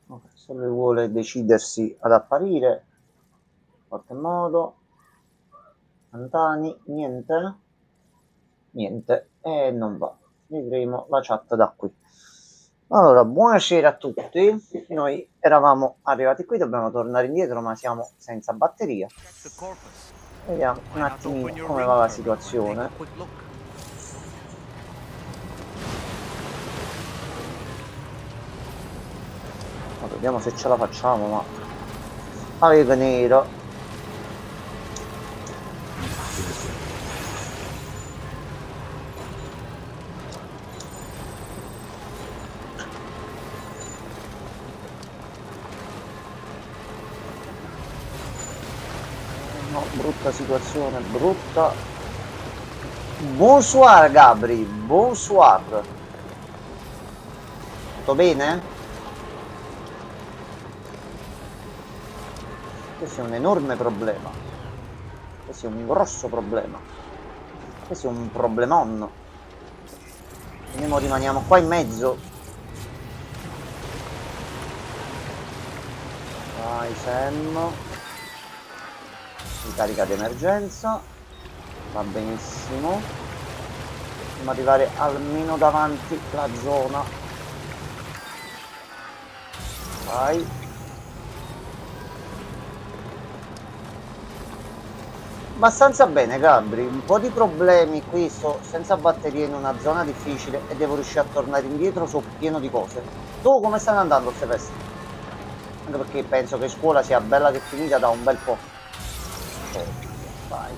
Okay, se lui vuole decidersi ad apparire in qualche modo. Antani, niente? Niente, e non va. Vedremo la chat da qui. Allora, buonasera a tutti. Noi eravamo arrivati qui, dobbiamo tornare indietro, ma siamo senza batteria. Vediamo un attimino come va la situazione. Ma vediamo se ce la facciamo, ma aveva nero. No, brutta situazione, brutta. Bonsoir Gabri, bonsoir. Tutto bene? Questo è un enorme problema. Questo è un grosso problema. Questo è un problemon. E noi rimaniamo qua in mezzo. Vai Sam. Ricarica d'emergenza. Va benissimo. Dobbiamo arrivare almeno davanti la zona. Vai. Abbastanza bene Gabri, un po' di problemi qui, sto senza batterie in una zona difficile e devo riuscire a tornare indietro, sono pieno di cose. Tu come stanno andando queste feste? Anche perché penso che scuola sia bella che finita da un bel po'. Vai.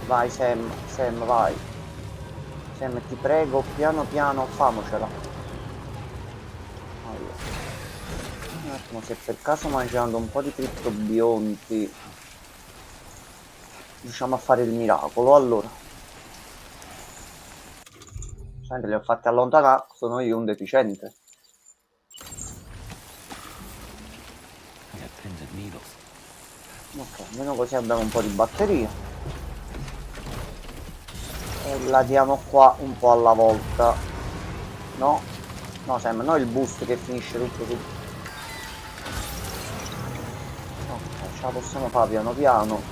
Vai Sam, Sam vai. Sam ti prego, piano piano famocela. Allora. Un attimo, se per caso mangiando un po' di crittobionti riusciamo a fare il miracolo, allora. Senti, li ho fatti allontanare, sono io un deficiente. Ok, almeno così abbiamo un po' di batteria. E la diamo qua un po' alla volta. No? No, Sam, no il boost che finisce tutto su. Ok, ce la possiamo fare piano piano.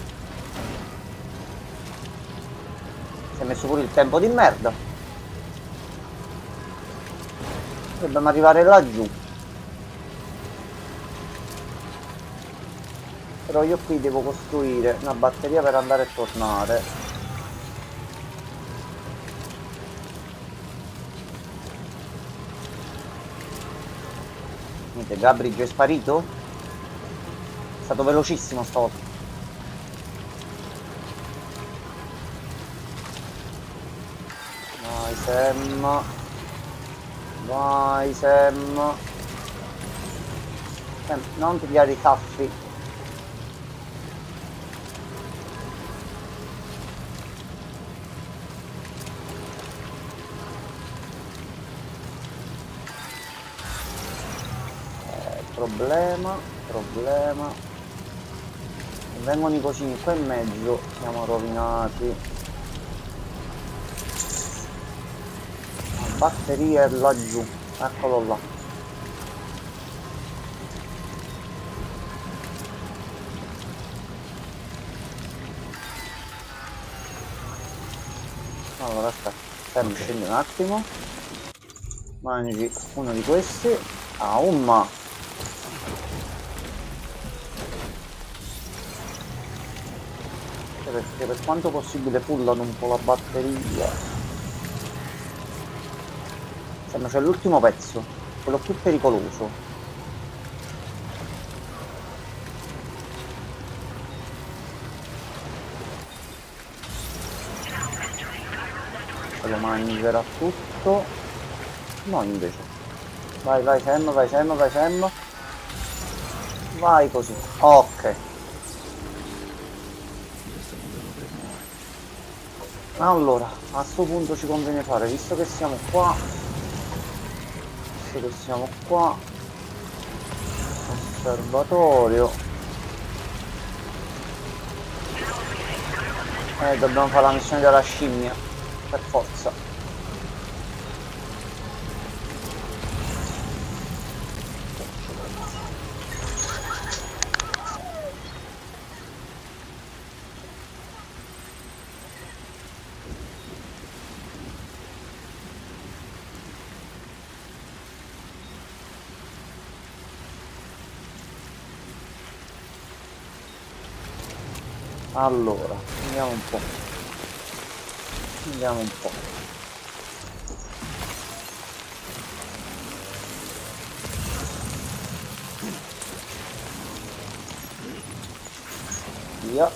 Si è messo pure il tempo di merda. Dobbiamo arrivare laggiù. Però io qui devo costruire una batteria per andare e tornare. Niente, Gabri già è sparito? È stato velocissimo stavolta. Vai Sam. Vai Sam. Sam, non pigliare i taffi. Problema. Se vengono i cosini qua in mezzo siamo rovinati. La batteria è laggiù, eccolo là. Allora aspetta, fermi, scendi un attimo. Mangi uno di questi. Umma. Perché per quanto possibile pullano un po' la batteria. Sembra c'è l'ultimo pezzo, quello più pericoloso. Se lo mangerà tutto. No invece. Vai Sam, vai Sam, vai Sam. Vai così. Ok. Allora, a sto punto ci conviene fare, visto che siamo qua, osservatorio, dobbiamo fare la missione della scimmia, per forza. Allora, andiamo un po'. Andiamo un po'. Via.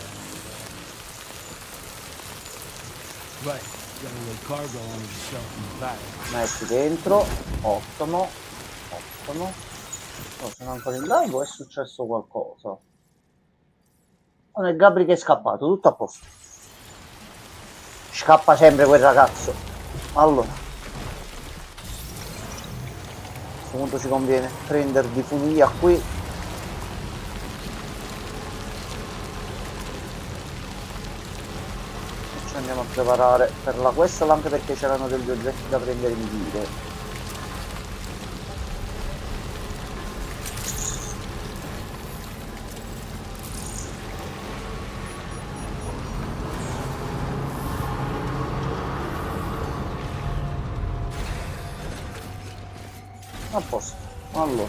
Metti dentro. Ottimo. Ottimo. Oh, sono ancora in live o è successo qualcosa? Non è Gabri che è scappato, tutto a posto. Scappa sempre quel ragazzo. Allora. A questo punto ci conviene prendere di funivia qui. Ci andiamo a preparare per la quest, anche perché c'erano degli oggetti da prendere in giro. A posto. Allora.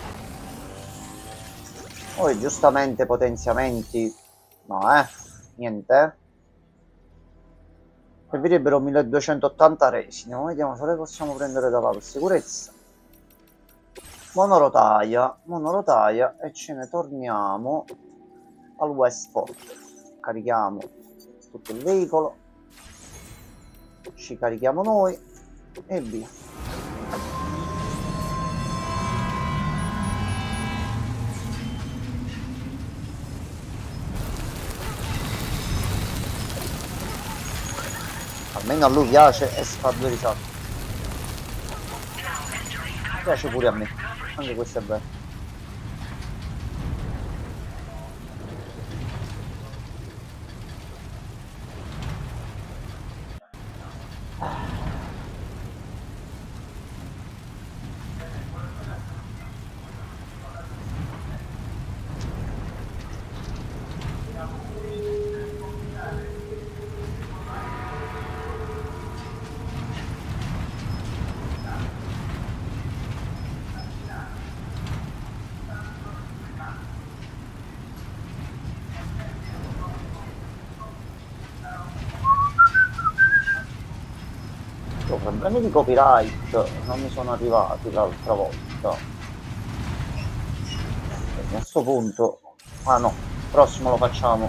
Poi giustamente potenziamenti. No, niente. Servirebbero 1280 resine. Vediamo se le possiamo prendere da là per sicurezza. Monorotaia e ce ne torniamo al Westport. Carichiamo tutto il veicolo. Ci carichiamo noi e via. Almeno a lui piace e si fa due risate. Piace pure a me, anche questo è vero. Problemi di copyright non mi sono arrivati l'altra volta. A questo punto, ah no, il prossimo lo facciamo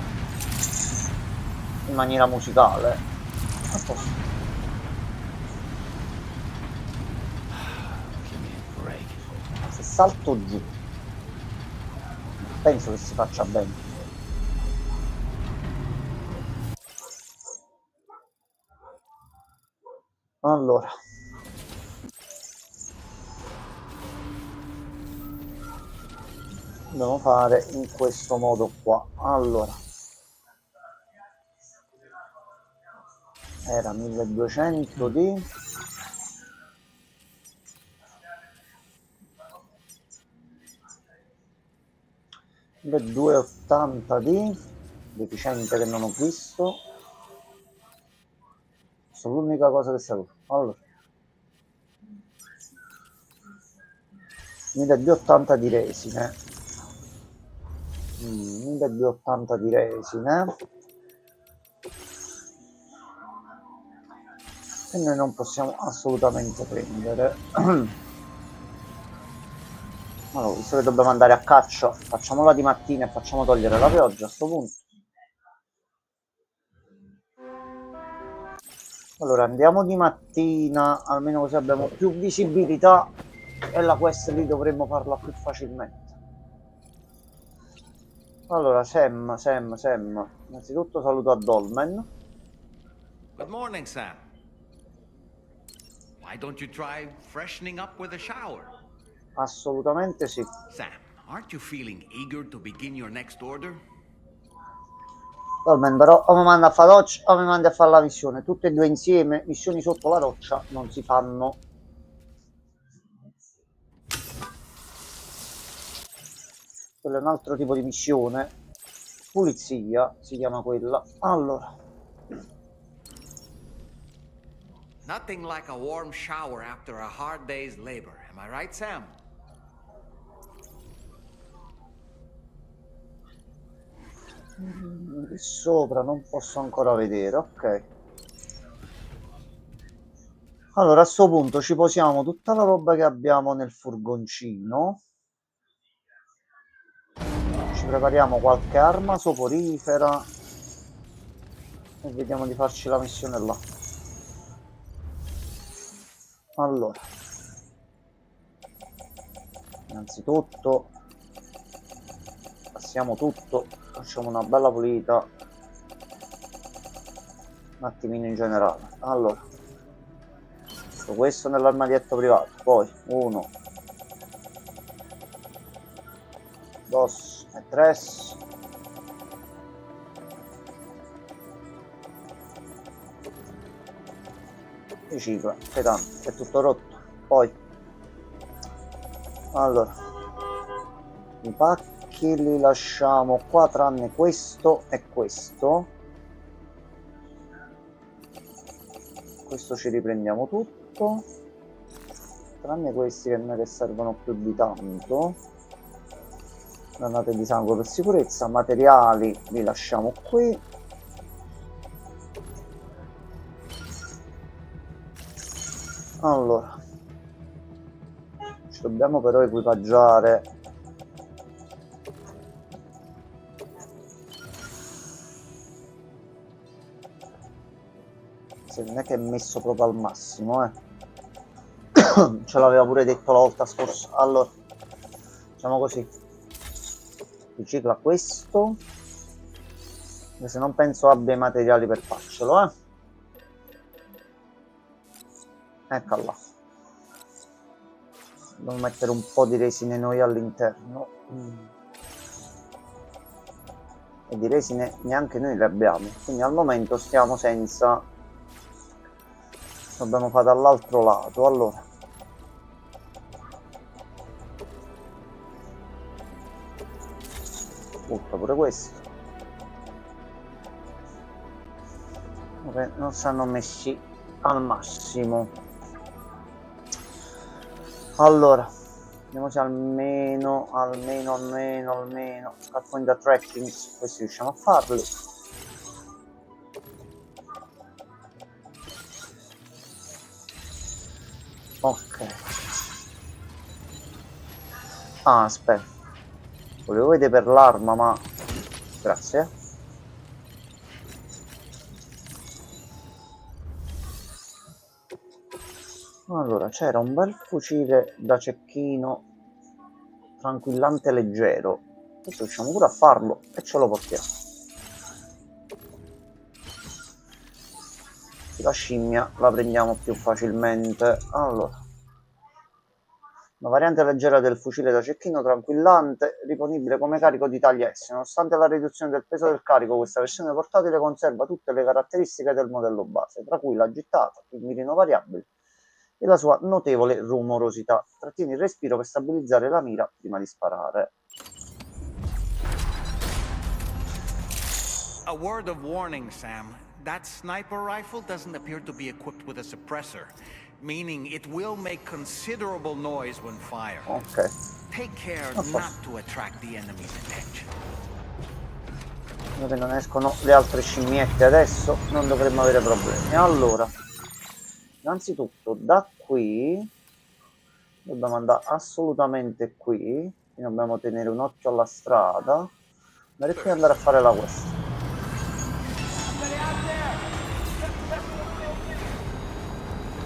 in maniera musicale. A posto. Se salto giù, penso che si faccia bene. Allora. Dobbiamo fare in questo modo qua. Allora. Era 1200 di... 1280 di deficiente che non ho visto. Questa è l'unica cosa che sapevo. Allora 1280 di resine. 1280 di resine. E noi non possiamo assolutamente prendere. Allora, visto che dobbiamo andare a caccia, facciamola di mattina e facciamo togliere la pioggia a sto punto. Allora andiamo di mattina, almeno così abbiamo più visibilità e la quest lì dovremmo farla più facilmente. Allora, Sam. Innanzitutto saluto a Dolmen. Good morning, Sam. Why don't you try freshening up with a shower? Assolutamente sì. Sam, aren't you feeling eager to begin your next order? Dolmen, però o mi manda a fare doccia o mi manda a fare la missione. Tutte e due insieme, missioni sotto la doccia non si fanno. Quello è un altro tipo di missione. Pulizia si chiama quella. Allora. Nothing like a warm shower after a hard day's labor. Am I right, Sam? Di sopra non posso ancora vedere, ok. Allora a sto punto ci posiamo tutta la roba che abbiamo nel furgoncino. Ci prepariamo qualche arma soporifera e vediamo di farci la missione là. Allora, innanzitutto passiamo tutto, facciamo una bella pulita un attimino in generale. Allora, tutto questo nell'armadietto privato, poi 1 2 e 3. Ricicla, che tanto è tutto rotto. Poi allora i pacchi li lasciamo qua tranne questo e questo. Questo ci riprendiamo tutto tranne questi che non servono più di tanto. Granate di sangue per sicurezza. Materiali li lasciamo qui. Allora ci dobbiamo però equipaggiare se non è che è messo proprio al massimo, ce l'aveva pure detto la volta scorsa. Allora facciamo così, ricicla questo, se non penso abbia i materiali per farcelo, ecco là. Dobbiamo mettere un po' di resine noi all'interno e di resine neanche noi le abbiamo, quindi al momento stiamo senza. Dobbiamo fare dall'altro lato. Allora butta pure questo. Okay, non stanno messi al massimo. Allora vediamo se almeno scar point attracting questi riusciamo a farli. Ok, aspetta, volevo vedere per l'arma, ma grazie. Allora c'era un bel fucile da cecchino tranquillante leggero, questo riusciamo pure a farlo e ce lo portiamo. La scimmia la prendiamo più facilmente. Allora, una variante leggera del fucile da cecchino tranquillante, disponibile come carico di taglia S. Nonostante la riduzione del peso del carico, questa versione portatile conserva tutte le caratteristiche del modello base, tra cui la gittata, il mirino variabile e la sua notevole rumorosità. Trattieni il respiro per stabilizzare la mira prima di sparare. A word of warning, Sam. That sniper rifle doesn't appear to be equipped with a suppressor, meaning it will make considerable noise when fired. Ok. Take care not to attract the enemy's attention. Dove non escono le altre scimmiette adesso, non dovremmo avere problemi. Allora, innanzitutto da qui dobbiamo andare assolutamente qui, dobbiamo tenere un occhio alla strada, andare qui e andare a fare la quest.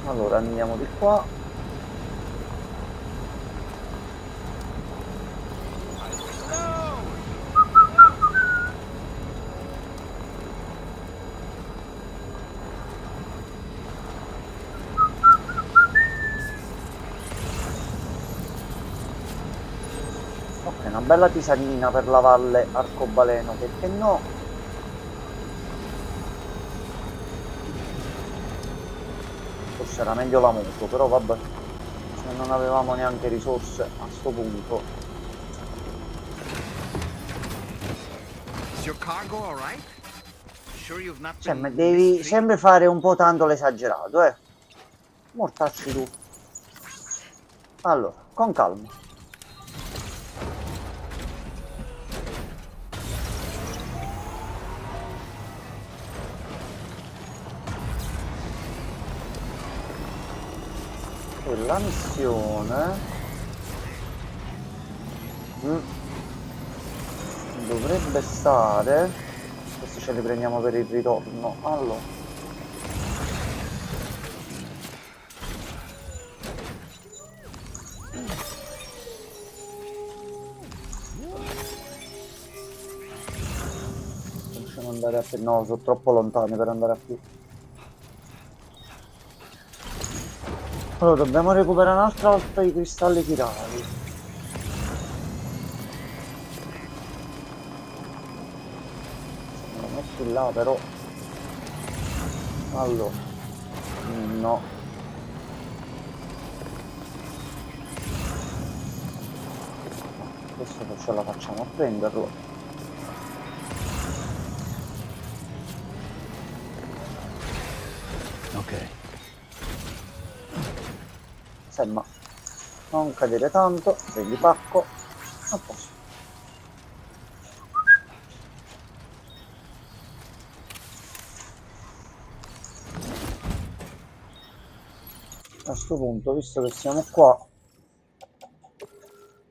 Allora andiamo di qua. Ok, una bella tisanina per la valle arcobaleno, perché no? Forse era meglio la moto, però vabbè, se non avevamo neanche risorse a sto punto. Cioè, ma devi sempre fare un po' tanto l'esagerato, mortacci tu. Allora, con calma. la missione dovrebbe stare, questi ce li prendiamo per il ritorno. Allora, possiamo andare a più, no, sono troppo lontani per andare a più. Allora, dobbiamo recuperare un'altra volta i cristalli chirali. Se me lo metti là però. Allora. No. Questo non ce la facciamo a prenderlo. Ok. Sembra non cadere tanto, prendi pacco, a posto. A questo punto, visto che siamo qua,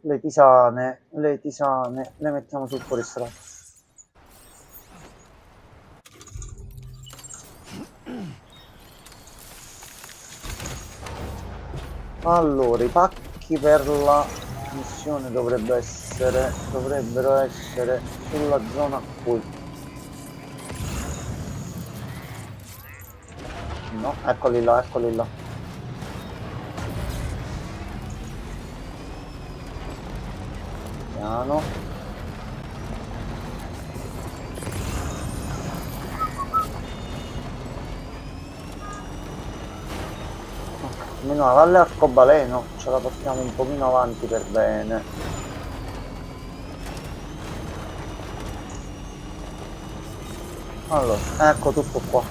le tisane le mettiamo sul fuoristrada. Allora, i pacchi per la missione dovrebbero essere sulla zona qui. No, eccoli là, eccoli là. Piano. Almeno la valle arcobaleno ce la portiamo un pochino avanti per bene. Allora, ecco tutto qua.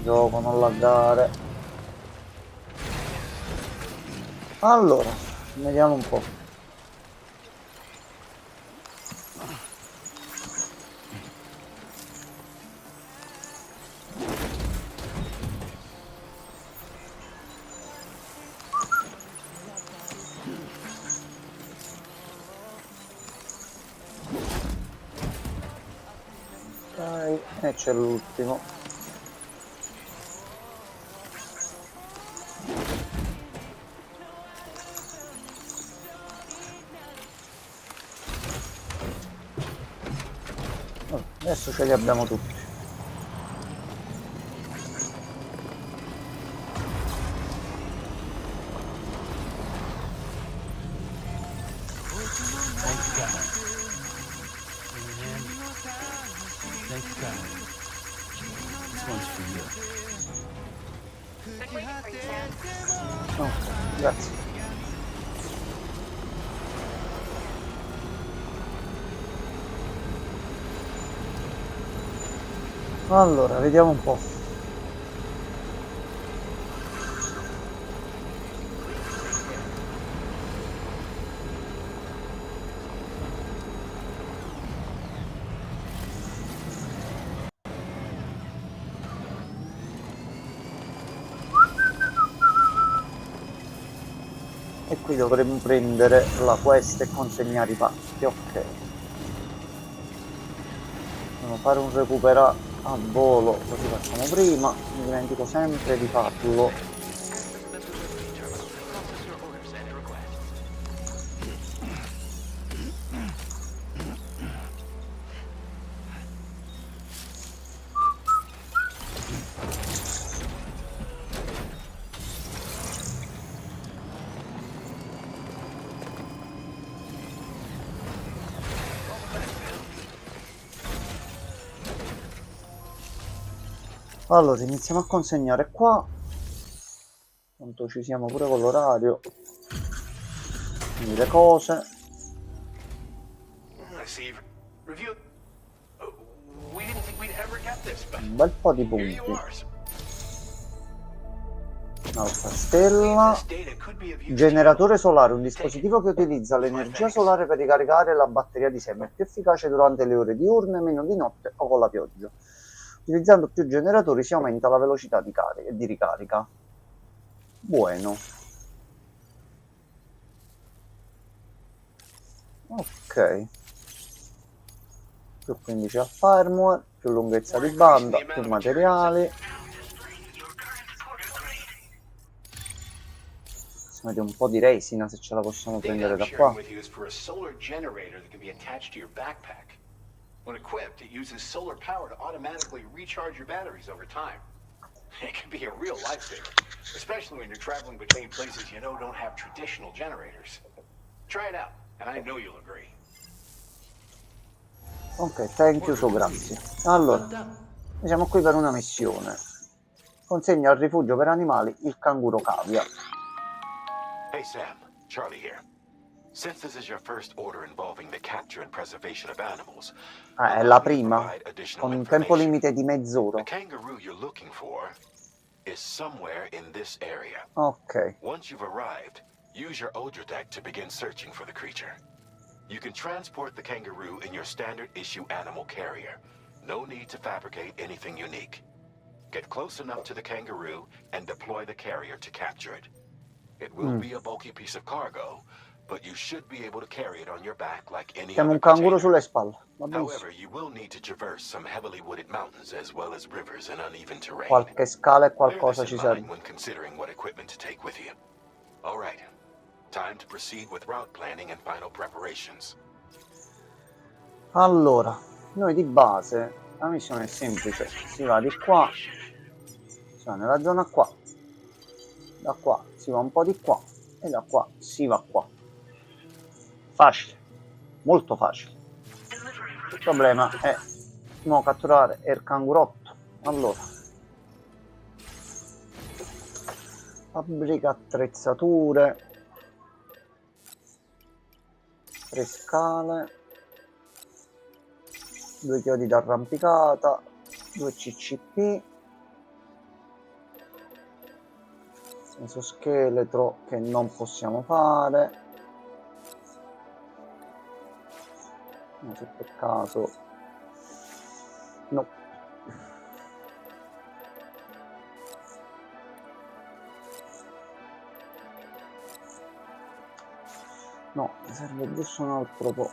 Gioco, non laggare. Allora, vediamo un po'. E c'è l'ultimo. Adesso ce li abbiamo tutti. Oh, grazie. Allora, vediamo un po'. E qui dovremmo prendere la quest e consegnare i pacchi, ok. Dobbiamo fare un recupera a volo, così facciamo prima, mi dimentico sempre di farlo. Allora, iniziamo a consegnare qua. Tanto ci siamo pure con l'orario. Quindi le cose. Un bel po' di punti. Un'altra stella. Generatore solare, un dispositivo che utilizza l'energia solare per ricaricare la batteria di seme. È più efficace durante le ore diurne, meno di notte o con la pioggia. Utilizzando più generatori si aumenta la velocità di ricarica. Buono. Ok. Più 15 al firmware, più lunghezza di banda, più materiali. Si mette un po' di resina se ce la possiamo prendere da qua. When equipped, it uses solar power to automatically recharge your batteries over time. It can be a real lifesaver, especially when you're traveling between places you know don't have traditional generators. Try it out, and I know you'll agree. Ok, thank you, grazie. Allora, noi siamo qui per una missione. Consegna al rifugio per animali il canguro cavia. Hey Sam, Charlie here. Since this is your first order involving the capture and preservation of animals, È la prima, con un tempo limite di mezz'ora. The kangaroo you're looking for is somewhere in this area. Ok. Once you've arrived, use your Odra deck to begin searching for the creature. You can transport the kangaroo in your standard issue animal carrier. No need to fabricate anything unique. Get close enough to the kangaroo and deploy the carrier to capture it. It will be a bulky piece of cargo, but you should be able to carry it on your back like any Siamo other un canguro container. sulle spalle. Va benissimo. However, you will need to traverse some heavily wooded mountains as well as rivers and uneven terrain. Qualche scala e Bear qualcosa this ci in serve. mind when considering what equipment to take with you. All right, time to proceed with route planning and final preparations. Allora, noi di base la missione è semplice, si va di qua, si va nella zona qua, da qua si va un po' di qua e da qua si va qua. Facile, molto facile. Il problema è mo catturare il cangurotto. Allora, fabbrica attrezzature, 3 scale, 2 chiodi d'arrampicata, 2 CCP, esoscheletro che non possiamo fare, no, se per caso no. No, mi serve giusto un altro po'.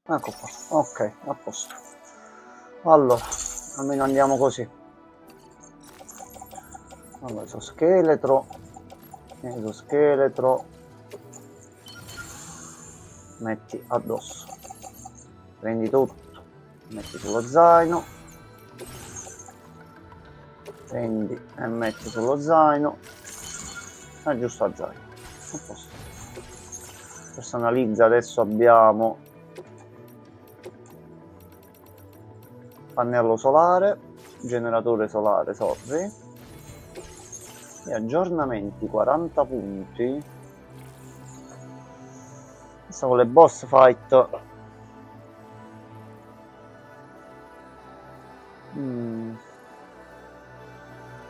Ecco qua, ok, a posto. Allora, almeno andiamo così. Allora, esoscheletro, metti addosso, prendi tutto, metti sullo zaino, prendi e metti sullo zaino, aggiusta il zaino, a posto. Personalizza, adesso abbiamo pannello solare, generatore solare, sorry, e aggiornamenti 40 punti. Questa con le boss fight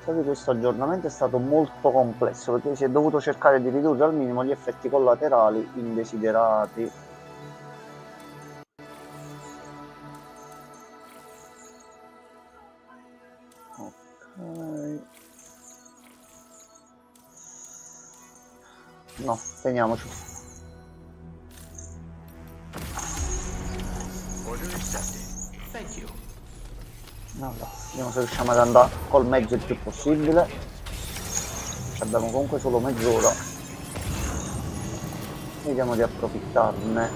questo aggiornamento è stato molto complesso perché si è dovuto cercare di ridurre al minimo gli effetti collaterali indesiderati. No, teniamoci. Allora, vediamo se riusciamo ad andare col mezzo il più possibile. Abbiamo comunque solo mezz'ora. Vediamo di approfittarne.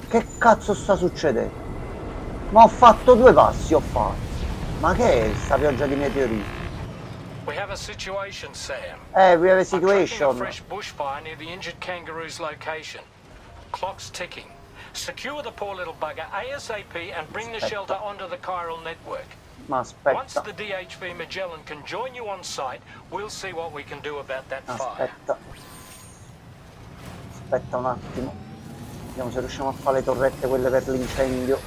Che cazzo sta succedendo? Ma ho fatto 2 passi, ho fatto. Ma che è sta pioggia di meteoriti? We have a situation, Sam. We have a situation. I'm tracking a fresh bushfire near the injured kangaroo's location. Clock's ticking. Secure the poor little bugger ASAP and bring the shelter onto the chiral network. Ma aspetta. Once the DHV Magellan can join you on site, we'll see what we can do about that fire. Aspetta un attimo. Vediamo se riusciamo a fare le torrette quelle per l'incendio.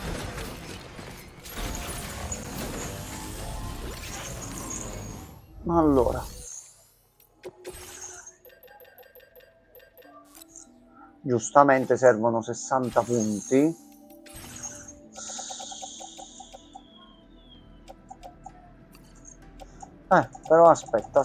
Allora, Giustamente servono 60 punti. Però aspetta.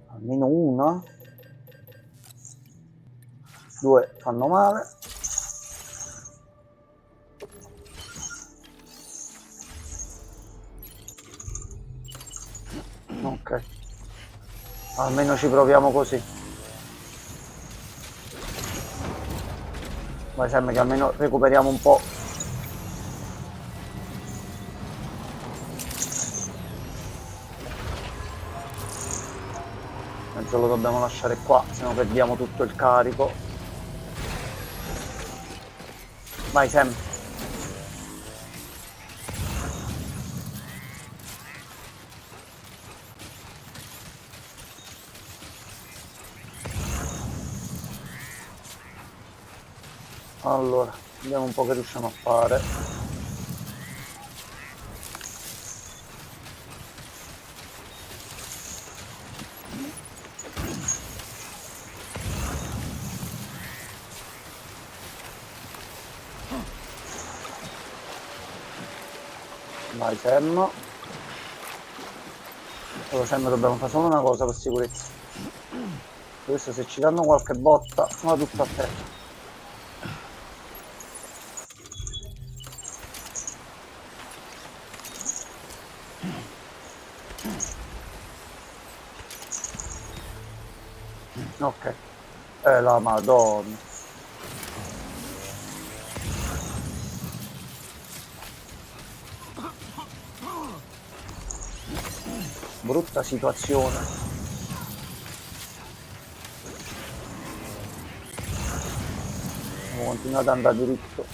Almeno una. 2 fanno male. Ok. Almeno ci proviamo così. Ma sembra che almeno recuperiamo un po'. Mezzo lo dobbiamo lasciare qua, se no perdiamo tutto il carico. Vai Sam. Allora, vediamo un po' che riusciamo a fare. Vai Sam. Allora Sam, dobbiamo fare solo una cosa per sicurezza. Questo se ci danno qualche botta va tutto a terra. Ok. La madonna. Brutta situazione. Devo continuare ad andare diritto.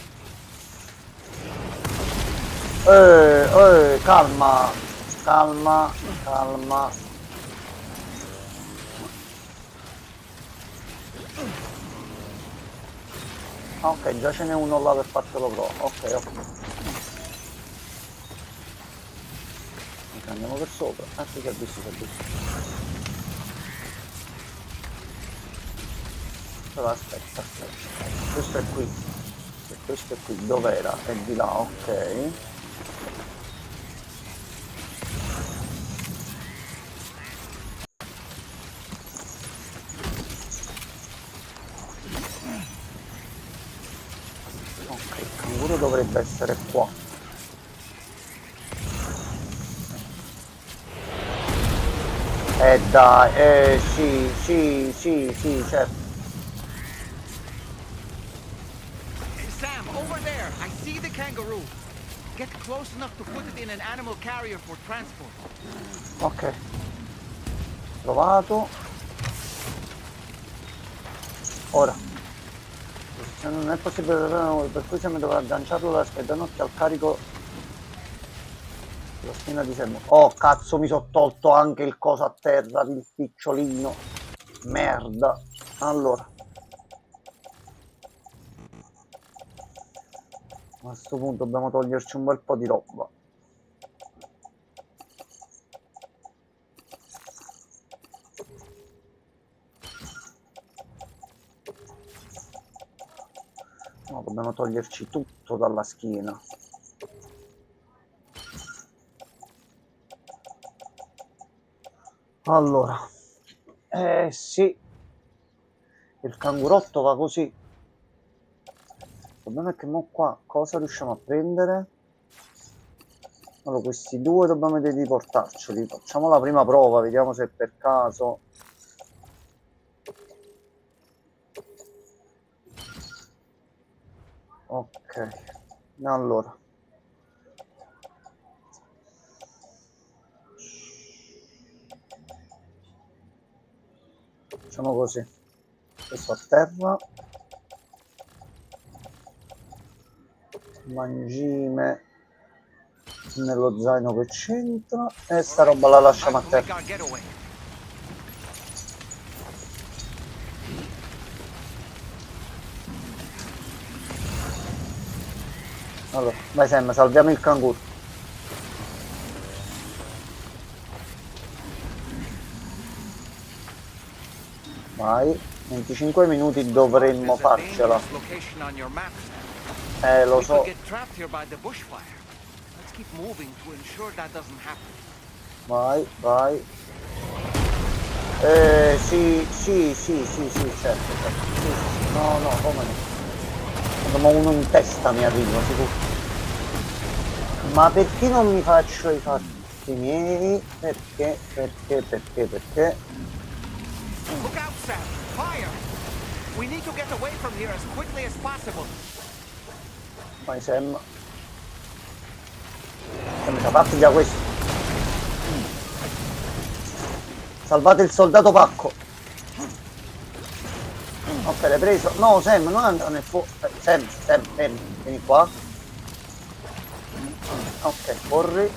Calma. Ok, già ce n'è uno là per fartelo pro. Ok. Andiamo per sopra. Sì, si è visto. Però aspetta. Questo è qui. E questo è qui. Dov'era? È di là, ok. Ok, il canguro dovrebbe essere qua. Dai, sì, certo. Sam, over there! I see the kangaroo! Get close enough to put it in an animal carrier for transport. Ok. Provato. Ora. Se non è possibile per cui Sam dovrà agganciarlo da spedanotti al carico. La spina di Sam. Oh cazzo, mi sono tolto anche il coso a terra, il picciolino. Merda. Allora. A questo punto dobbiamo toglierci un bel po' di roba. No, dobbiamo toglierci tutto dalla schiena. Allora, sì, il cangurotto va così. Il problema è che mo qua cosa riusciamo a prendere? Allora, questi due dobbiamo vedere di portarceli. Facciamo la prima prova, vediamo se per caso. Ok, allora. Facciamo così. Questo a terra. Mangime nello zaino che c'entra. E sta roba la lasciamo a terra. Allora, vai Sam, salviamo il canguro. Vai, 25 minuti dovremmo There's a farcela. dangerous location on your map, Sam. Lo We could so. get trapped here by the bushfire. Let's keep moving to ensure that doesn't happen. Vai, vai. Sì, certo. Sì, sì. No, come no. Come uno in testa mi arriva, sicuro. Ma perché non mi faccio i fatti miei? Perché? Look out, Sam! Fire! We need to get away from here as quickly as possible. Vai Sam. Mi sa fatti già questo. Salvate il soldato pacco. Ok, l'hai preso? No, Sam, non andare nel fuoco. Sam, fermi, vieni qua. Ok, corri.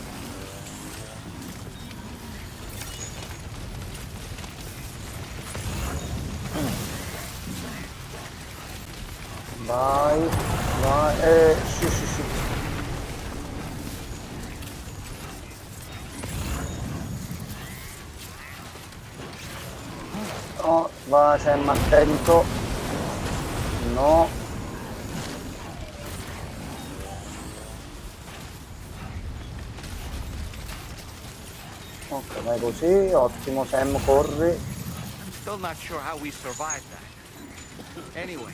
Vai, sì. No, va Sam, attento. No. Ok, vai così, ottimo Sam, corri. I'm still not sure how we survived that. Anyway,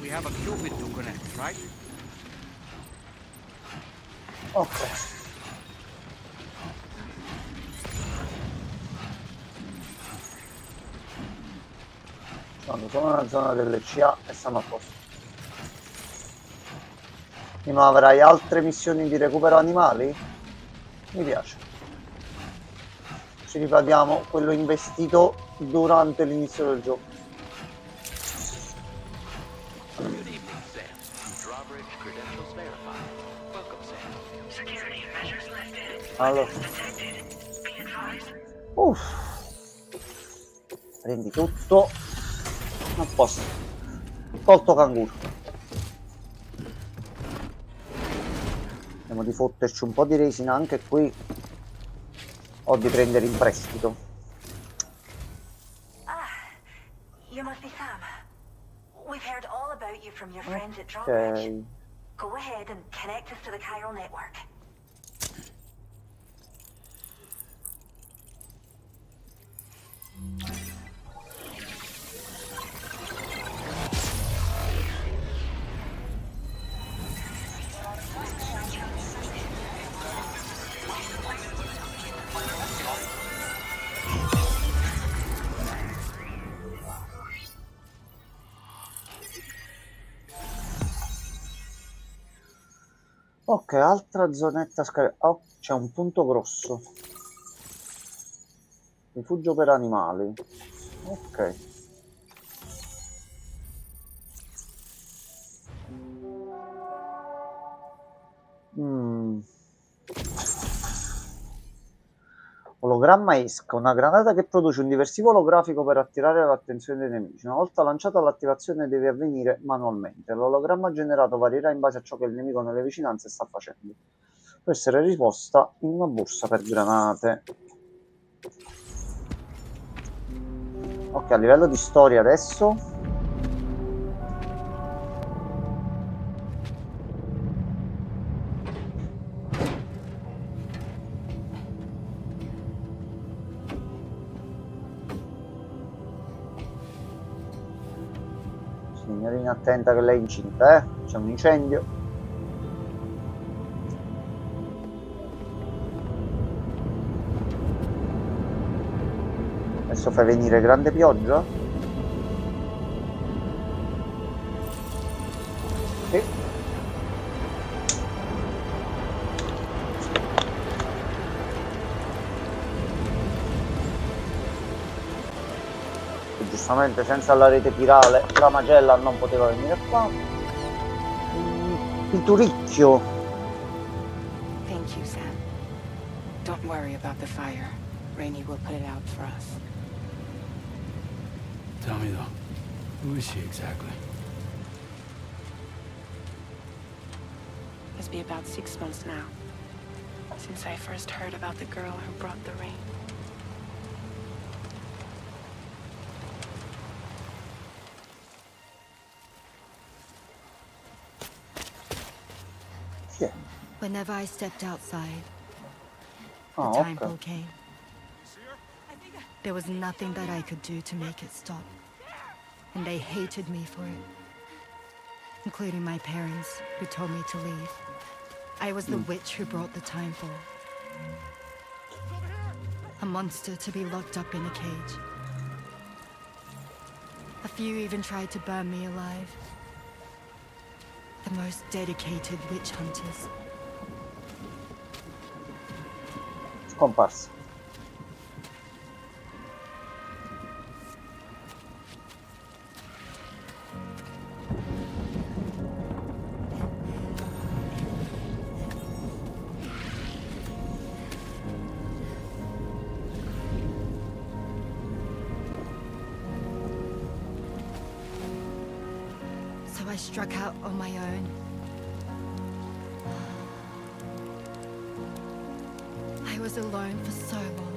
we have a Cupid to connect, right? Ok. Sono nella zona delle CA e siamo a posto. Ma avrai altre missioni di recupero animali? Mi piace. Ci ripaghiamo quello investito durante l'inizio del gioco. Good evening, Sam. Drawbridge credentials verified. Welcome, Sam. Security measures lifted. Allora. Detected. Be advised. Prendi tutto. A posto. Tolto canguro. Vediamo di fotterci un po' di resina anche qui. O di prendere in prestito. You must be Sam. We've heard all about you from your friends at Drawbridge. Ok. Go ahead and connect us to the chiral network. Ok, altra zonetta scaricata. Oh, c'è un punto grosso. Rifugio per animali. Ok. Ologramma esca, una granata che produce un diversivo olografico per attirare l'attenzione dei nemici. Una volta lanciata l'attivazione deve avvenire manualmente. L'ologramma generato varierà in base a ciò che il nemico nelle vicinanze sta facendo. Può essere risposta in una borsa per granate. Ok, a livello di storia adesso. Signorina, attenta che lei è incinta, c'è un incendio. Adesso fai venire grande pioggia. Sì. E giustamente senza la rete pirale la Magella non poteva venire qua. Pituricchio. Thank you, Sam. Don't worry about the fire. Rainey will put it out for us. Tell me though, who is she exactly? It's been about 6 months now, since I first heard about the girl who brought the rain. Sì. Whenever I stepped outside, the Ah, time ok. pull came. There was nothing that I could do to make it stop. And they hated me for it. Including my parents, who told me to leave. I was the witch who brought the time fall. A monster to be locked up in a cage. A few even tried to burn me alive. The most dedicated witch hunters. Scomparsa. So I struck out on my own. I was alone for so long.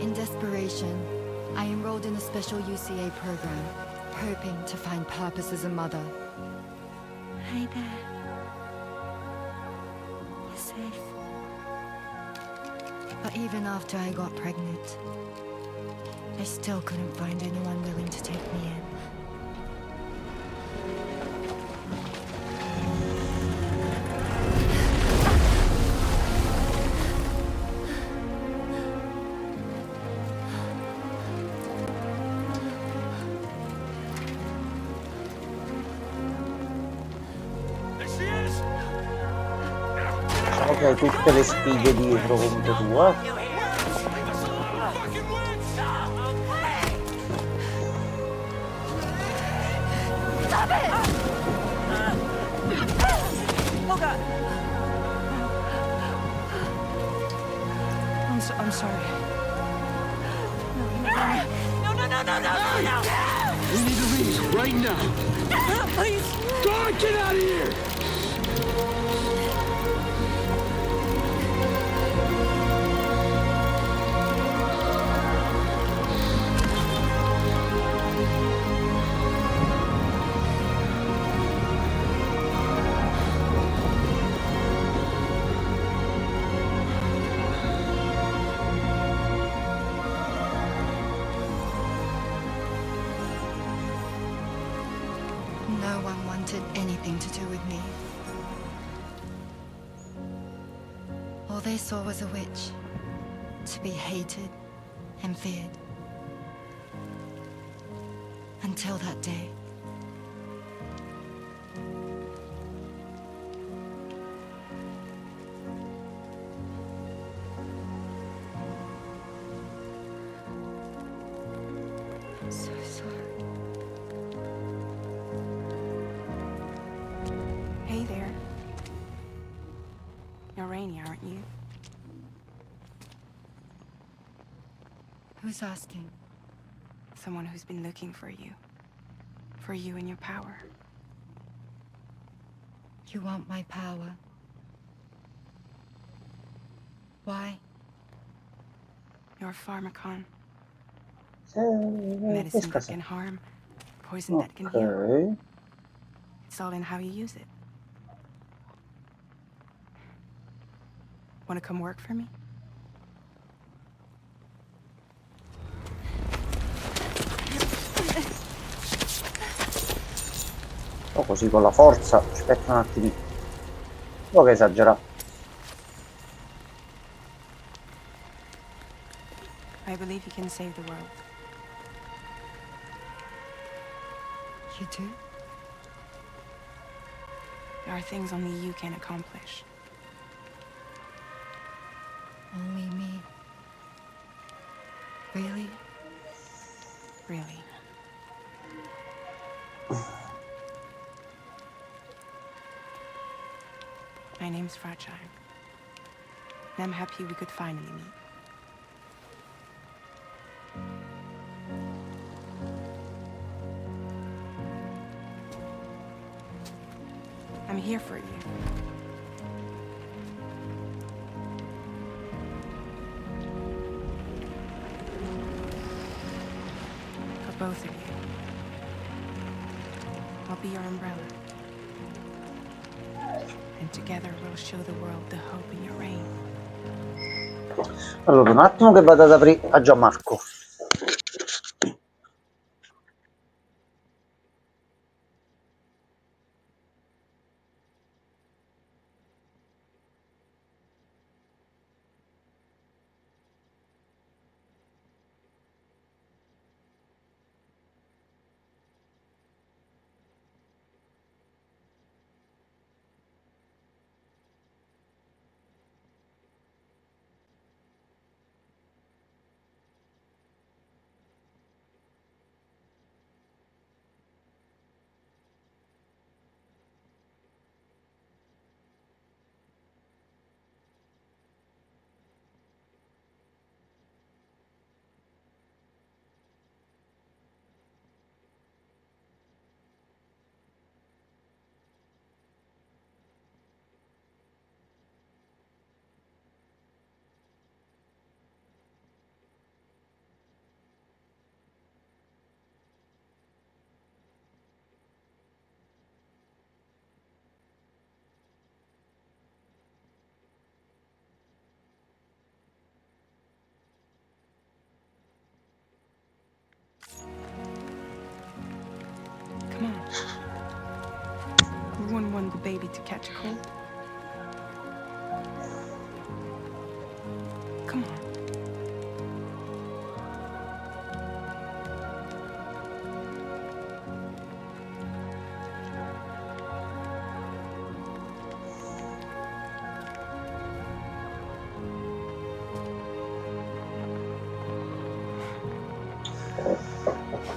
In desperation, I enrolled in a special UCA program, hoping to find purpose as a mother. Hi there. You're safe. But even after I got pregnant, I still couldn't find anyone willing to take me in. Diciamo che hai tutte le spighe dietro comunque tu, eh. I'm sorry. We need to leave right now. Please. God, get out of here! No one wanted anything to do with me. All they saw was a witch, to be hated and feared. Until that day. I'm so sorry. Hey there. You're Rainy, aren't you? Who's asking? Someone who's been looking for you. For you and your power. You want my power? Why? You're a pharmacon. Che Medicine that scusa. can harm. Poison that can heal. Ok. It's all in how you use it. Want to come work for me? Oh, così con la forza. Aspetta un attimino. Un po' che esagera. I believe you can save the world. You do? There are things only you can accomplish. Only me. Really? Really. is fragile. And I'm happy we could finally meet. I'm here for you. For both of you. I'll be your umbrella. And together we'll show the world the hope in your reign. Allora, un attimo che vado ad aprire a Gianmarco. Come on. We wouldn't want the baby to catch a cold. Come on.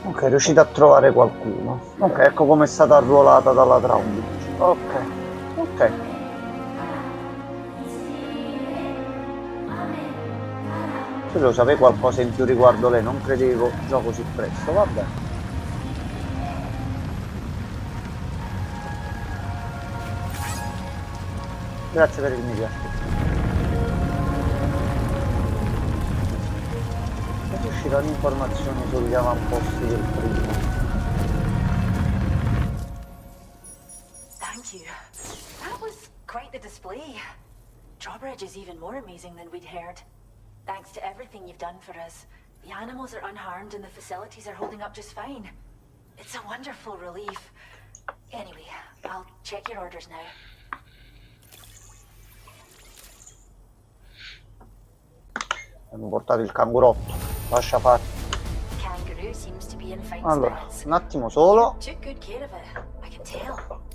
Ok, è riuscito a trovare qualcuno. Ok, ecco come è stata arruolata dalla Traumbridge. Ok, ok. Se lo sapevo qualcosa in più riguardo lei, non credevo già così presto, vabbè. Grazie per il mi piace. Usciranno informazioni sugli avamposti del primo. Thank you. That was quite the display. Drawbridge is even more amazing than we'd heard. Thanks to everything you've done for us, the animals are unharmed and the facilities are holding up just fine. It's a wonderful relief. Anyway, I'll check your orders now. Abbiamo portato il cangurotto. Lascia fare. Kangaroo seems to be in fine Allora, spirits. un attimo solo. You took good care of it, I can tell.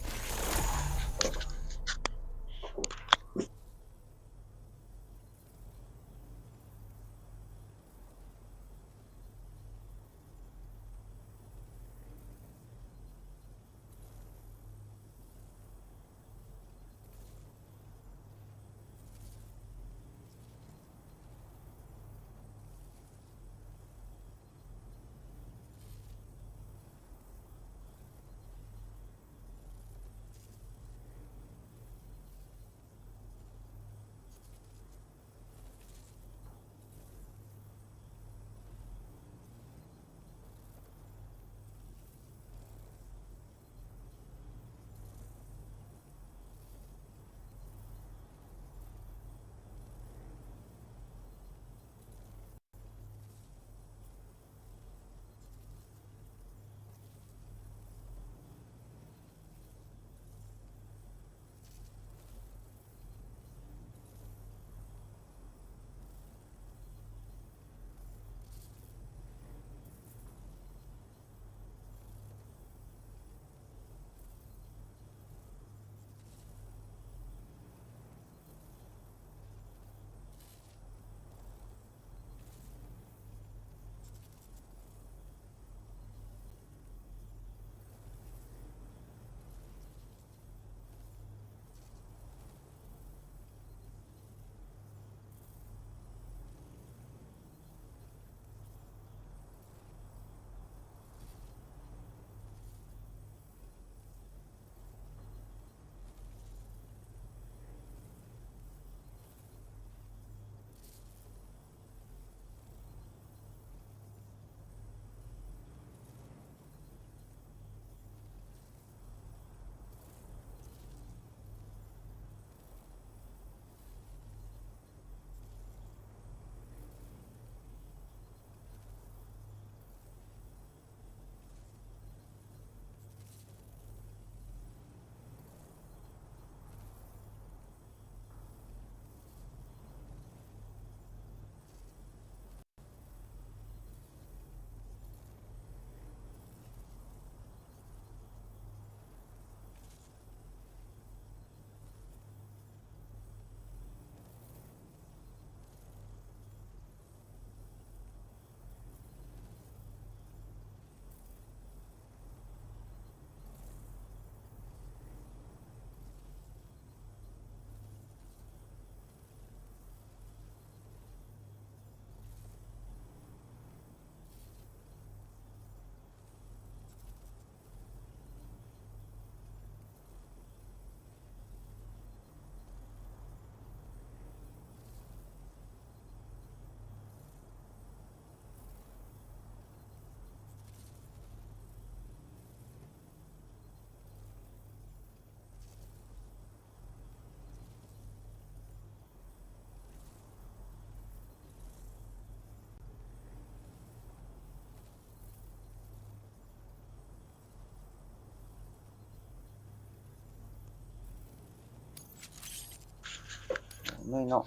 Almeno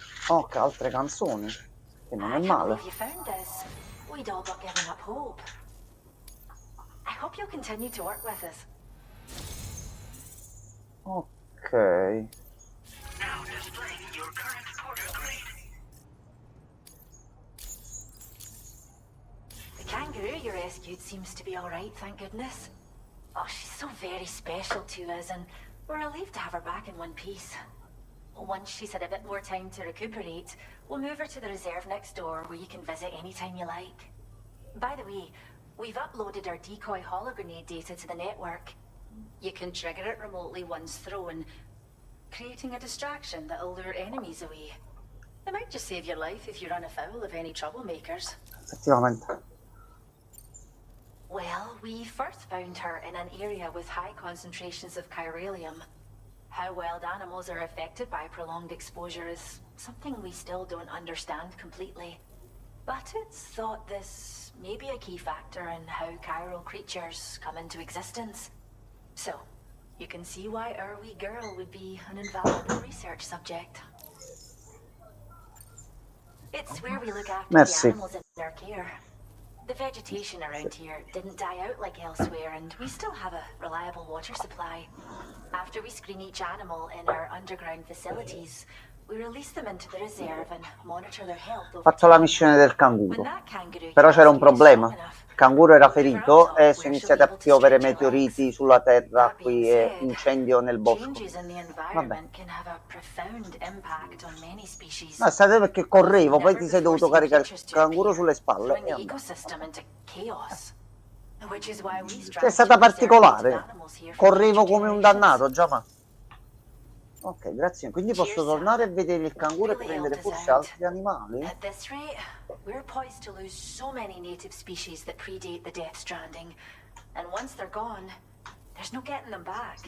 che altre canzoni, che non è I can't male. believe you found this. We'd all but given up hope. I hope you'll continue to work with us. Ok. Now displaying your current portal grade. The kangaroo you rescued seems to be alright, thank goodness. Oh, she's so very special to us, and we're relieved to have her back in one piece. Once she's had a bit more time to recuperate, we'll move her to the reserve next door where you can visit anytime you like. By the way, we've uploaded our decoy hologrenade data to the network. You can trigger it remotely once thrown, creating a distraction that'll lure enemies away. It might just save your life if you run afoul of any troublemakers. Effettivamente. Well, we first found her in an area with high concentrations of chiralium. How wild animals are affected by prolonged exposure is something we still don't understand completely. But it's thought this may be a key factor in how chiral creatures come into existence. So, you can see why our wee girl would be an invaluable research subject. It's where we look after Merci. the animals in our care. The vegetation around here didn't die out like elsewhere, and we still have a reliable water supply. After we screen each animal in our underground facilities, we release them into the reserve and monitor their health over Faccio la time. missione del When canguro. that kangaroo Però you c'era un rescued is problema. strong enough, Il canguro era we'll give her ferito up e where sono she'll iniziati be a able to piovere stretch her legs. meteoriti sulla terra That qui being e said, incendio nel bosco. changes in the environment can have a profound impact on many species. Ma state perché correvo, poi Never ti sei before dovuto seen caricare il creatures to canguro appear, sulle spalle throwing e the andare. ecosystem into chaos. Which is why we È strive stata to preserve native particolare. animals here for Correvo future come un generations. dannato, già ma. Ok, grazie. Quindi posso Cheers, Sam. tornare a vedere il canguro e Really prendere helped us forse out. altri animali? At this rate, we're poised to lose so many native species that predate the Death Stranding. And once they're gone, there's no getting them back.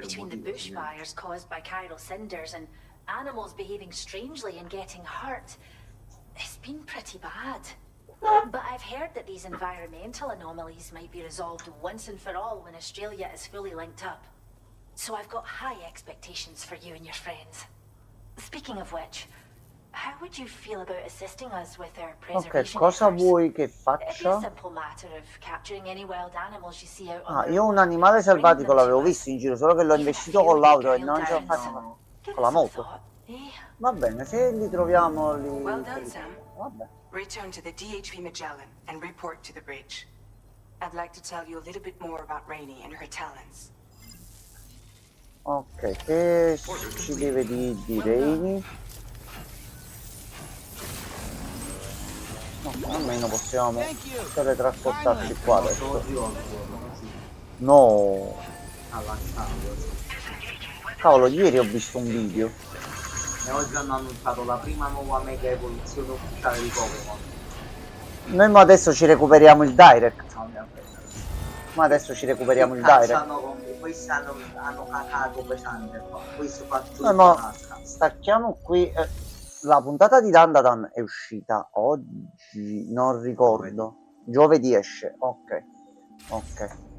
Between the bushfires caused by chiral cinders and animals behaving strangely and getting hurt, it's been pretty bad. But I've heard that these environmental anomalies might be resolved once and for all when Australia is fully linked up. So I've got high expectations for you and your friends. Speaking of which, how would you feel about assisting us with our Ok, preservation cosa efforts? vuoi che It'd be a faccia? simple matter of capturing any wild animals you see out on Ah, the io un road, animale bringing selvatico them to l'avevo us. visto in giro, solo che l'ho Even a investito few con l'auto e trail non ce l'ho downs. fatta Give con la it some moto. thought, eh? Va bene, se li troviamo li... Well done, Sam. Vabbè. Return to the DHV Magellan and report to the bridge. I'd like to tell you a little bit more about Rainey and her talents. Ok, che ci deve di Rainy? No, almeno possiamo teletrasportarci qua adesso. No! Cavolo, ieri ho visto un video. E oggi hanno annunciato la prima nuova mega evoluzione ufficiale di Pokémon. Noi ma adesso ci recuperiamo il Direct. No, mi ha preso. Ma adesso ci recuperiamo il Che cazzo Direct. questi hanno cacato pesante qua. Questo fa giù Noi mo stacchiamo qui. La puntata di Dandadan è uscita oggi, non ricordo. Giovedì esce. Ok.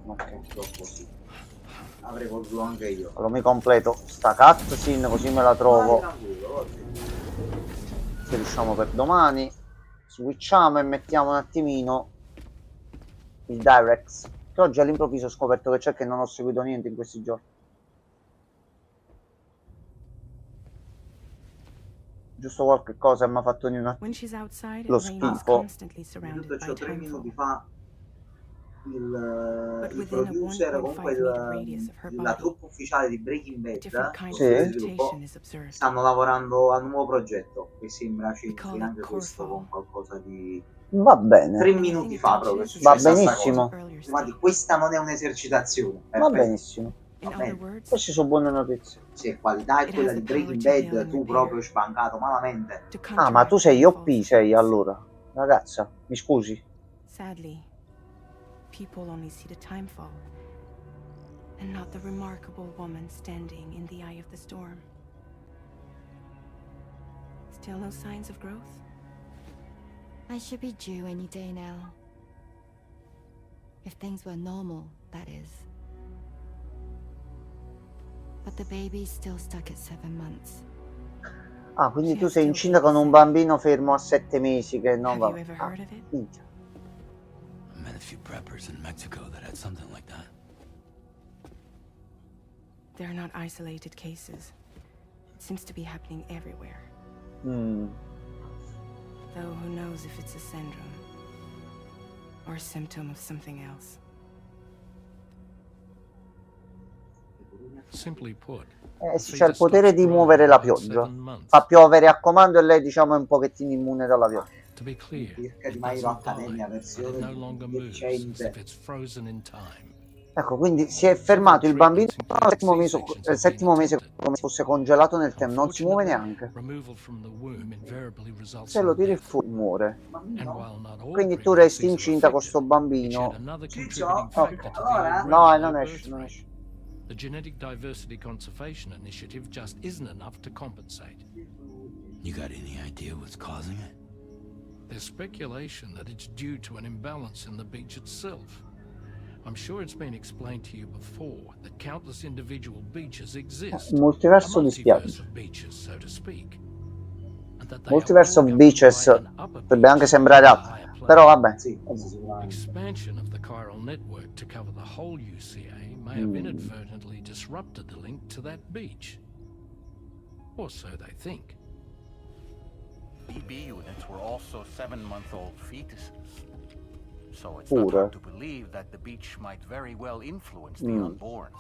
Purtroppo sì. Avrei voluto anche io. Allora mi completo sta cutscene così me la trovo. Se riusciamo per domani. Switchiamo e mettiamo un attimino il Direct. Che oggi all'improvviso ho scoperto che c'è, che non ho seguito niente in questi giorni. Giusto qualche cosa mi ha fatto venire un attimo lo schifo. Tutto ciò 3 minuti fa il producer, comunque la troupe ufficiale di Breaking Bad, sviluppo, stanno lavorando a un nuovo progetto che sembra c'entri anche questo con qualcosa di... Va bene. 3 minuti fa proprio. Va benissimo. Guardi, questa non è un'esercitazione. Va benissimo. Va bene. Queste sono buone notizie. Se qualità è quella di Breaking Bad, tu proprio sbancato malamente. Ah, ma tu sei OP, sei allora. Ragazza, mi scusi. Sadly, people only see the timefall and not the remarkable woman standing in the eye of the storm. Still no signs of growth? I should be due any day now. If things were normal, that is. But the baby's still stuck at 7 months. Ah, quindi tu sei incinta con un bambino fermo a 7 mesi che non va. Minchia. I met a few preppers in Mexico that had something like that. They're not isolated cases. It seems to be happening everywhere. Mm. Though who knows if it's a syndrome or a symptom of something else. Simply put, C'ha il potere di muovere la pioggia. Fa piovere a comando e lei, diciamo, è un pochettino immune dalla pioggia. to be clear, Cerca di it My Hero doesn't Academia die, but it no versione longer moves recente. if it's frozen in time. Ecco, quindi si è fermato il bambino al settimo mese come se fosse congelato nel tempo, non si muove neanche. Se lo tiri fuori muore. Quindi tu resti incinta con sto bambino. Ciccio? Okay. Allora? No, non esce, non esce. The Genetic Diversity Conservation Initiative just isn't enough to compensate. You got any idea what's causing it? There's speculation that it's due to an imbalance in the beach itself. I'm sure it's been explained to you before that countless individual beaches exist. Multiverso di spiagge. Of beaches, so to speak. And that they Multiverso are all beaches governed by an upper potrebbe anche beach sembrare and a altro, higher plane. però vabbè. Sì, sicuramente. Expansion of the chiral network to cover the whole UCA may have inadvertently disrupted the link to that beach. Or so they think. BB units were also 7-month-old fetuses. So it's Pure. not hard to believe that the beach might very well influence the unborn.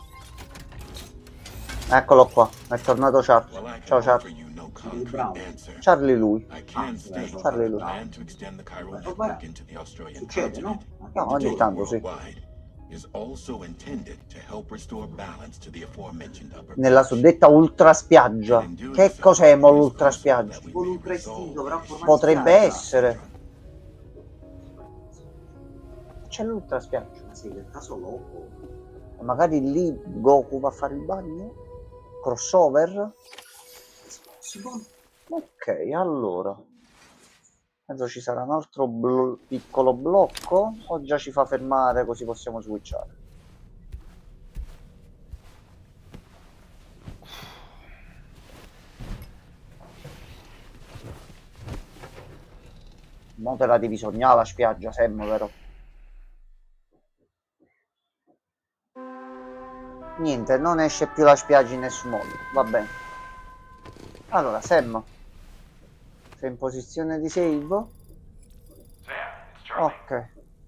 Eccolo qua, è tornato Charlie. While I Ciao can offer Charlie. you no concrete answer, Charlie lui. I can state Charlie that the lui. plan to extend the chiral network into the Australian Succede, no? continent No, ogni tanto sì. worldwide is also intended to help restore balance to the aforementioned upper Nella beach. suddetta ultraspiaggia. Che cos'è mo l'ultraspiaggia? Tipo l'ultra istinto, però formato Potrebbe spiaggia. essere. C'è l'ultraspiaggia. Ma sei del caso loco. Magari lì Goku va a fare il bagno? Crossover? Ok, allora. Penso ci sarà un altro piccolo blocco o già ci fa fermare così possiamo switchare? Mo te la devi sognare la spiaggia, Sam, vero? Niente, non esce più la spiaggia in nessun modo, va bene. Allora, Sam, sei in posizione di save? Sam, it's Charlie. Ok.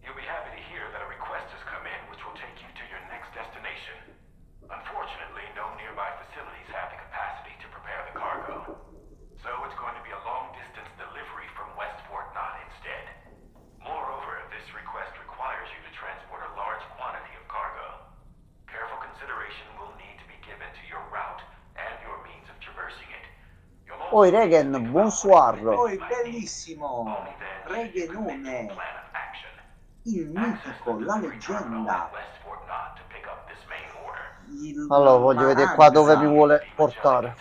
You'll be happy to hear that a request has come in which will take you to your next destination. Unfortunately, no nearby facilities have the capacity to prepare the cargo. So it's going to be a long-distance delivery from Westport Knot instead. Moreover, this request requires you to transport a large quantity of cargo. Careful consideration will need to be given to your route and your means of traversing it. Oi Regen, bonsoir. Poi bellissimo Regenone, il mitico, la leggenda. Allora voglio vedere qua dove mi vuole portare.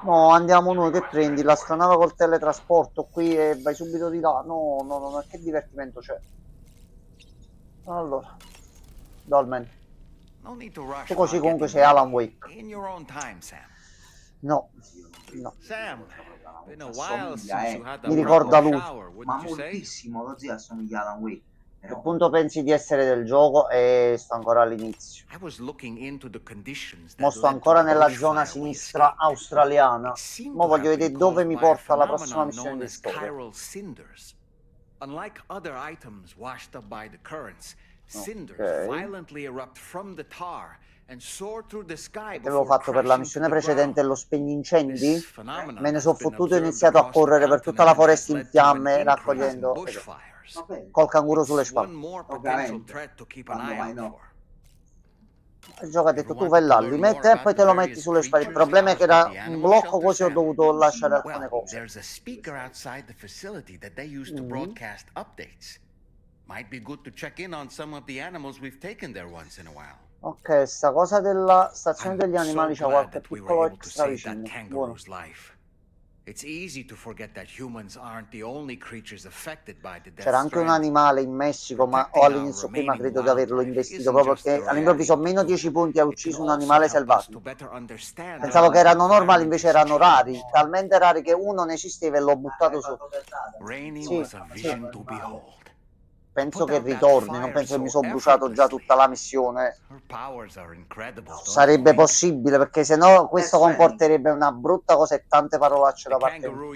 No, andiamo noi, che prendi l'astronave col teletrasporto qui e vai subito di là. No, no, no, no, che divertimento c'è. Allora, Dolmen. No need to rush. Tu così comunque sei Alan Wake. In your own time, Sam. No, no. Sam, been a while since you had Mi a ricorda proper lui. shower, Ma wouldn't you say? moltissimo, lo zio assomiglia a Alan Wake. A che punto pensi di essere del gioco? E sto ancora all'inizio. I was looking into the conditions Mo that sto led ancora to the nella bushfire zona we sinistra escaped. australiana. It seemed Mo to voglio have been vedere dove caused mi by a porta la prossima phenomenon missione known di as storia. chiral cinders. Unlike other items washed up by the currents, cinders Ok. violently erupt from the tar and soar through the sky Che avevo before fatto per la crashing missione to the precedente ground. lo spegni incendi? This phenomenon Me ne has sono been fottuto e ho observed iniziato a across the correre per tutta la continent and has foresta in led to an fiamme increase in raccogliendo bushfires. col canguro sulle It's one spalle. more potential Ovviamente. threat to keep an Quando eye mai out no. for. Il gioco ha detto tu vai là, li metti e poi te lo metti sulle spalle. Il problema è che era un blocco così ho dovuto lasciare alcune Well, cose. there's a speaker outside the facility that they use to broadcast updates. Might be good to check in on some of the animals we've taken there once in a while. Ok, sta cosa della stazione I'm degli animali so c'ha glad qualche that we were piccolo able to extra save that vicino. Buono. kangaroo's life. It's easy to forget that humans aren't the only creatures affected by the Death C'era anche un Stranding. animale in Messico, ma ho all'inizio qui, ma credo di averlo investito proprio perché all'improvviso meno 10 punti ha ucciso un animale selvatico. Pensavo che erano normali, invece erano rari, talmente rari che uno ne esisteva e l'ho buttato su. Sì, sì. Penso che ritorni, non penso che mi sono bruciato già tutta la missione. Sarebbe possibile, perché sennò questo comporterebbe una brutta cosa e tante parolacce da parte mia.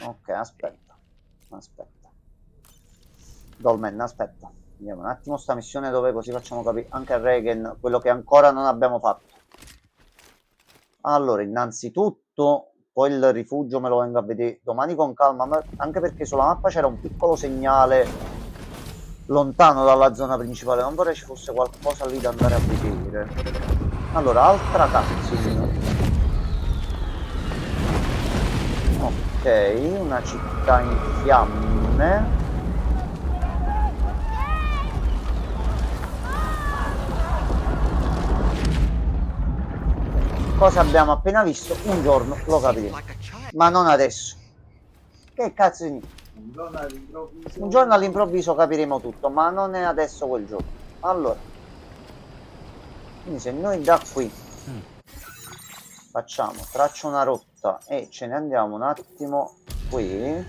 Ok, aspetta. Dolmen, aspetta. Vediamo un attimo sta missione dove così facciamo capire anche a Regan quello che ancora non abbiamo fatto. Allora, innanzitutto, poi il rifugio me lo vengo a vedere domani con calma, anche perché sulla mappa c'era un piccolo segnale lontano dalla zona principale, non vorrei ci fosse qualcosa lì da andare a vedere. Allora, altra cutscene. Ok, una città in fiamme. Cosa abbiamo appena visto? Un giorno lo capiremo, ma non adesso. Che cazzo di... Un giorno all'improvviso capiremo tutto, ma non è adesso quel giorno. Allora, quindi se noi da qui facciamo, traccio una rotta e ce ne andiamo un attimo qui.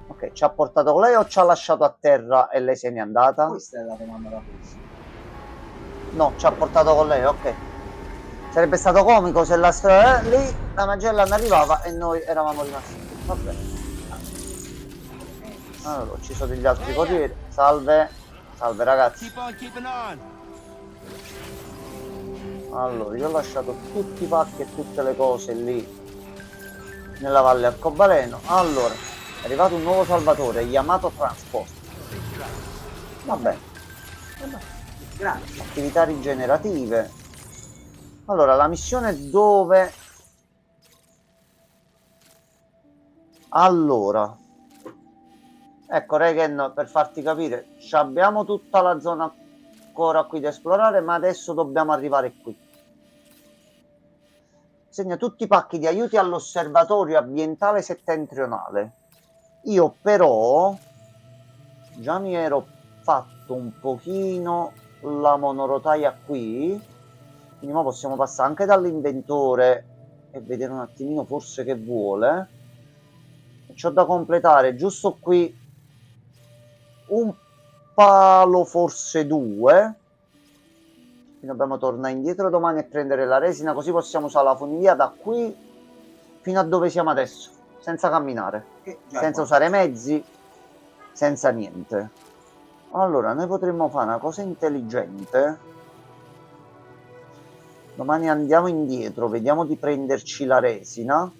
Ok, ci ha portato con lei o ci ha lasciato a terra e lei se n'è andata? Questa è la domanda da porsi. No, ci ha portato con lei, ok. Sarebbe stato comico se la storia lì la Magella non arrivava e noi eravamo rimasti. Vabbè. Allora, ci sono degli altri corrieri. Salve. Salve ragazzi. Allora, io ho lasciato tutti i pacchi e tutte le cose lì nella valle arcobaleno. Allora, è arrivato un nuovo salvatore, Yamato Transport. Va bene. Grazie. Attività rigenerative. Allora, la missione dove... Allora, ecco Regan, per farti capire, abbiamo tutta la zona ancora qui da esplorare, ma adesso dobbiamo arrivare qui. Segna tutti i pacchi di aiuti all'osservatorio ambientale settentrionale. Io però già mi ero fatto un pochino la monorotaia qui, quindi ora possiamo passare anche dall'inventore e vedere un attimino forse che vuole. C'ho da completare giusto qui un palo, forse due. Quindi dobbiamo tornare indietro domani e prendere la resina, così possiamo usare la funivia da qui fino a dove siamo adesso, senza camminare, senza usare mezzi, senza niente. Allora, noi potremmo fare una cosa intelligente. Domani andiamo indietro, vediamo di prenderci la resina.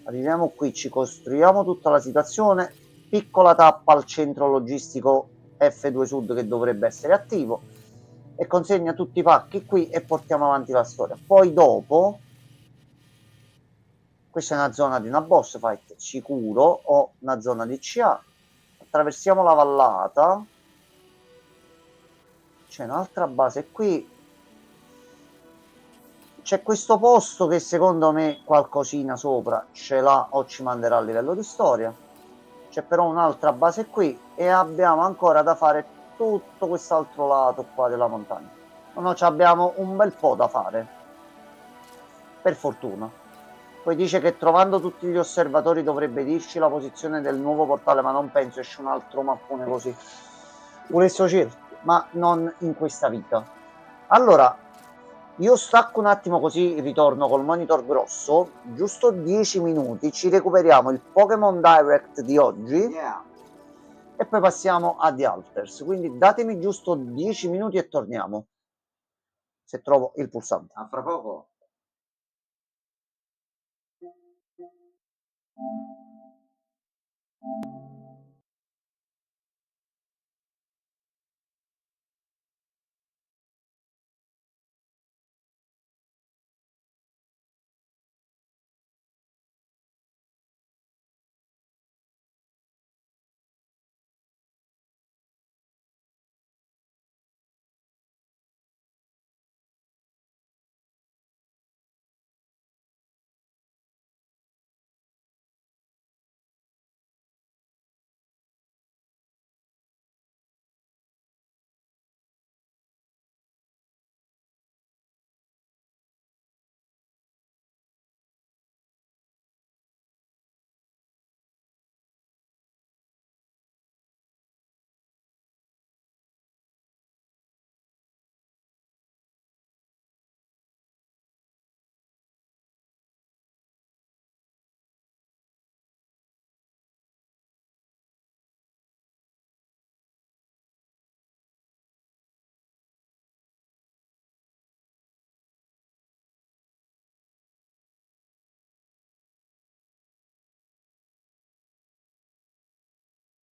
Arriviamo qui, ci costruiamo tutta la situazione. Piccola tappa al centro logistico F2 Sud che dovrebbe essere attivo. E consegna tutti i pacchi qui e portiamo avanti la storia. Poi dopo... Questa è una zona di una boss fight sicuro, o una zona di CA. Attraversiamo la vallata. C'è un'altra base qui. C'è questo posto che secondo me qualcosina sopra ce l'ha o ci manderà a livello di storia. C'è però un'altra base qui e abbiamo ancora da fare tutto quest'altro lato qua della montagna. No, abbiamo un bel po' da fare. Per fortuna. Poi dice che trovando tutti gli osservatori dovrebbe dirci la posizione del nuovo portale, ma non penso esce un altro mappone così. Volesse certo, ma non in questa vita. Allora, io stacco un attimo così ritorno col monitor grosso, giusto 10 minuti, ci recuperiamo il Pokémon Direct di oggi e poi passiamo a The Alters, quindi datemi giusto 10 minuti e torniamo, se trovo il pulsante. A fra poco.